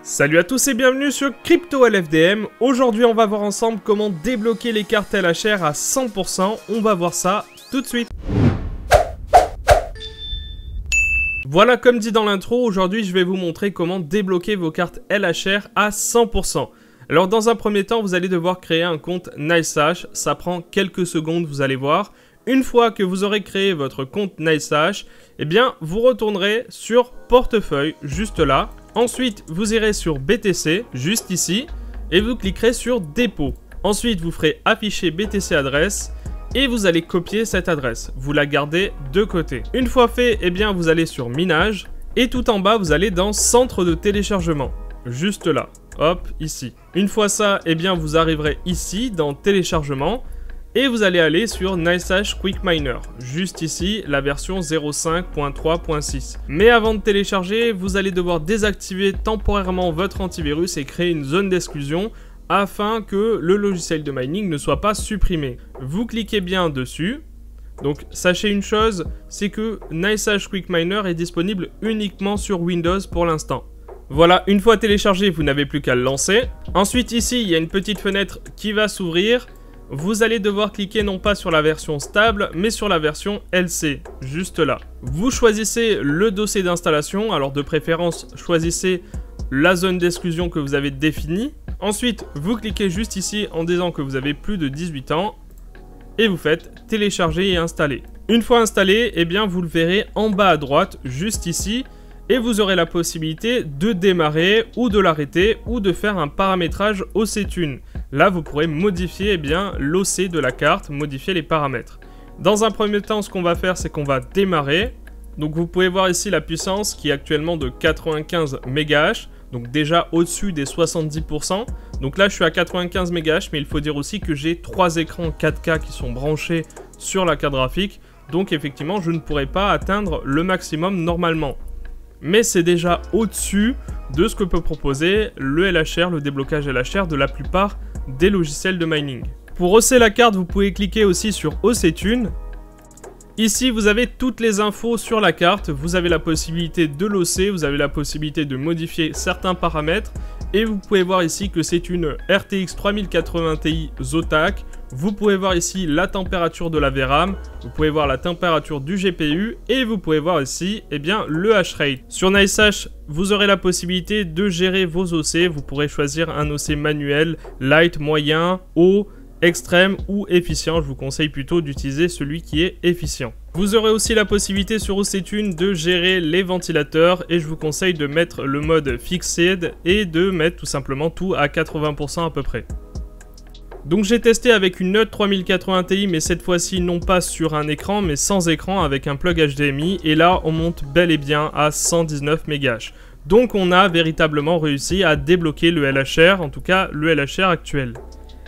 Salut à tous et bienvenue sur Crypto LFDM. Aujourd'hui on va voir ensemble comment débloquer les cartes LHR à 100%. On va voir ça tout de suite. Voilà, comme dit dans l'intro, aujourd'hui je vais vous montrer comment débloquer vos cartes LHR à 100%. Alors dans un premier temps, vous allez devoir créer un compte NiceHash. Ça prend quelques secondes, vous allez voir. Une fois que vous aurez créé votre compte NiceHash, eh bien vous retournerez sur portefeuille, juste là. Ensuite, vous irez sur BTC, juste ici, et vous cliquerez sur dépôt. Ensuite, vous ferez afficher BTC adresse et vous allez copier cette adresse. Vous la gardez de côté. Une fois fait, eh bien vous allez sur minage et tout en bas, vous allez dans centre de téléchargement. Juste là, hop, ici. Une fois ça, eh bien vous arriverez ici dans téléchargement. Et vous allez aller sur NiceHash Quick Miner, juste ici, la version 0.5.3.6. Mais avant de télécharger, vous allez devoir désactiver temporairement votre antivirus et créer une zone d'exclusion afin que le logiciel de mining ne soit pas supprimé. Vous cliquez bien dessus. Donc sachez une chose, c'est que NiceHash Quick Miner est disponible uniquement sur Windows pour l'instant. Voilà, une fois téléchargé, vous n'avez plus qu'à le lancer. Ensuite ici, il y a une petite fenêtre qui va s'ouvrir. Vous allez devoir cliquer non pas sur la version stable, mais sur la version LC, juste là. Vous choisissez le dossier d'installation, alors de préférence, choisissez la zone d'exclusion que vous avez définie. Ensuite, vous cliquez juste ici en disant que vous avez plus de 18 ans et vous faites télécharger et installer. Une fois installé, eh bien vous le verrez en bas à droite, juste ici, et vous aurez la possibilité de démarrer ou de l'arrêter ou de faire un paramétrage OC-Tune. Là, vous pourrez modifier l'OC de la carte, modifier les paramètres. Dans un premier temps, ce qu'on va faire, c'est qu'on va démarrer. Donc vous pouvez voir ici la puissance qui est actuellement de 95 MHz, donc déjà au-dessus des 70%. Donc là, je suis à 95 MHz, mais il faut dire aussi que j'ai 3 écrans 4K qui sont branchés sur la carte graphique. Donc effectivement, je ne pourrai pas atteindre le maximum normalement. Mais c'est déjà au-dessus de ce que peut proposer le LHR, le déblocage LHR de la plupart des logiciels de mining. Pour hausser la carte, vous pouvez cliquer aussi sur OC-Tune. Ici, vous avez toutes les infos sur la carte. Vous avez la possibilité de l'hausser, vous avez la possibilité de modifier certains paramètres. Et vous pouvez voir ici que c'est une RTX 3080 Ti Zotac. Vous pouvez voir ici la température de la VRAM, vous pouvez voir la température du GPU et vous pouvez voir ici le hash rate. Sur NiceHash, vous aurez la possibilité de gérer vos OC, vous pourrez choisir un OC manuel, light, moyen, haut, extrême ou efficient. Je vous conseille plutôt d'utiliser celui qui est efficient. Vous aurez aussi la possibilité sur OC-Tune de gérer les ventilateurs et je vous conseille de mettre le mode Fixed et de mettre tout simplement tout à 80% à peu près. Donc j'ai testé avec une Note 3080 Ti, mais cette fois-ci non pas sur un écran, mais sans écran avec un plug HDMI. Et là, on monte bel et bien à 119 MHz. Donc on a véritablement réussi à débloquer le LHR, en tout cas le LHR actuel.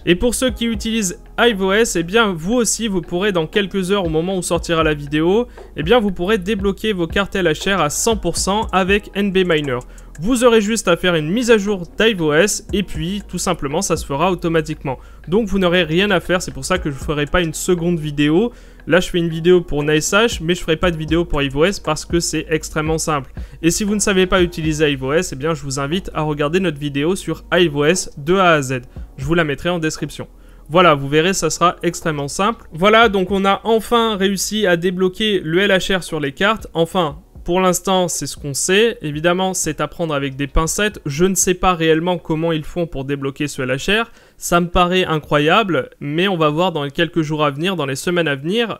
Et pour ceux qui utilisent iOS, eh bien vous aussi, vous pourrez dans quelques heures au moment où sortira la vidéo, eh bien vous pourrez débloquer vos cartes LHR à 100% avec NBMiner. Vous aurez juste à faire une mise à jour d'iOS et puis tout simplement ça se fera automatiquement. Donc vous n'aurez rien à faire, c'est pour ça que je ne ferai pas une seconde vidéo. Là je fais une vidéo pour NiceHash mais je ne ferai pas de vidéo pour iOS parce que c'est extrêmement simple. Et si vous ne savez pas utiliser iOS, eh bien je vous invite à regarder notre vidéo sur iOS de A à Z. Je vous la mettrai en description. Voilà, vous verrez, ça sera extrêmement simple. Voilà, donc on a enfin réussi à débloquer le LHR sur les cartes. Enfin, pour l'instant, c'est ce qu'on sait. Évidemment, c'est à prendre avec des pincettes. Je ne sais pas réellement comment ils font pour débloquer ce LHR. Ça me paraît incroyable, mais on va voir dans les quelques jours à venir, dans les semaines à venir,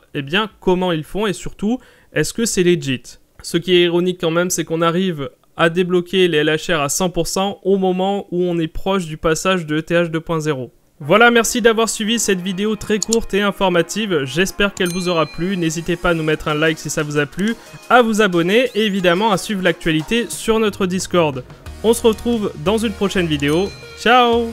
comment ils font et surtout, est-ce que c'est legit? Ce qui est ironique quand même, c'est qu'on arrive à débloquer les LHR à 100% au moment où on est proche du passage de ETH 2.0. Voilà, merci d'avoir suivi cette vidéo très courte et informative. J'espère qu'elle vous aura plu. N'hésitez pas à nous mettre un like si ça vous a plu, à vous abonner et évidemment à suivre l'actualité sur notre Discord. On se retrouve dans une prochaine vidéo. Ciao!